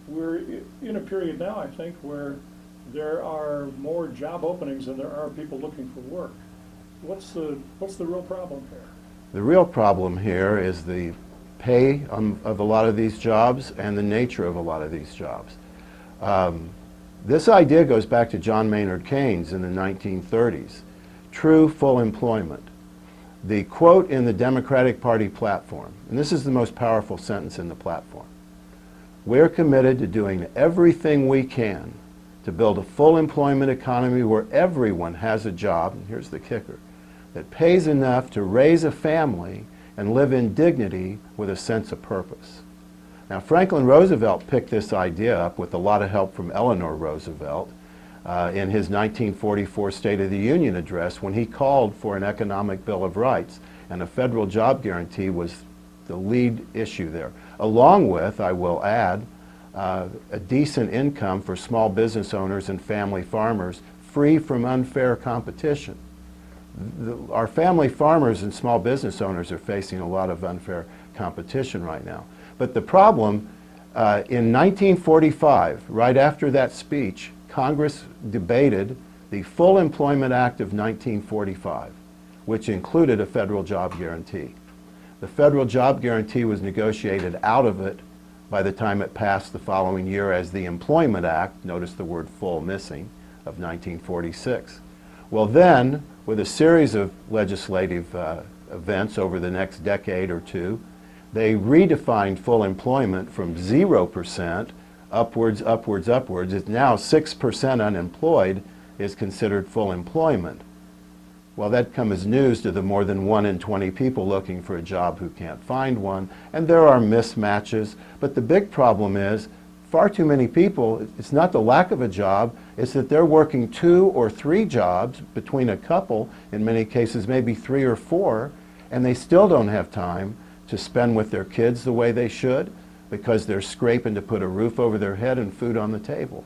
we're in a period now, I think, where there are more job openings than there are people looking for work. What's the real problem here? The real problem here is the pay of a lot of these jobs and the nature of a lot of these jobs. This idea goes back to John Maynard Keynes in the 1930s. True full employment. The quote in the Democratic Party platform, and this is the most powerful sentence in the platform: "We're committed to doing everything we can to build a full employment economy where everyone has a job," and here's the kicker, "that pays enough to raise a family and live in dignity with a sense of purpose." Now, Franklin Roosevelt picked this idea up with a lot of help from Eleanor Roosevelt in his 1944 State of the Union address, when he called for an economic Bill of Rights, and a federal job guarantee was the lead issue there, along with, I will add, a decent income for small business owners and family farmers, free from unfair competition. Our family farmers and small business owners are facing a lot of unfair competition right now. But the problem, in 1945, right after that speech, Congress debated the Full Employment Act of 1945, which included a federal job guarantee. The federal job guarantee was negotiated out of it by the time it passed the following year as the Employment Act, notice the word full missing, of 1946. Well then, with a series of legislative events over the next decade or two, they redefined full employment from 0% upwards. It's now 6% unemployed is considered full employment. Well, that comes as news to the more than 1 in 20 people looking for a job who can't find one, and there are mismatches. But the big problem is far too many people, it's not the lack of a job, it's that they're working 2 or 3 jobs between a couple, in many cases maybe 3 or 4, and they still don't have time to spend with their kids the way they should, because they're scraping to put a roof over their head and food on the table.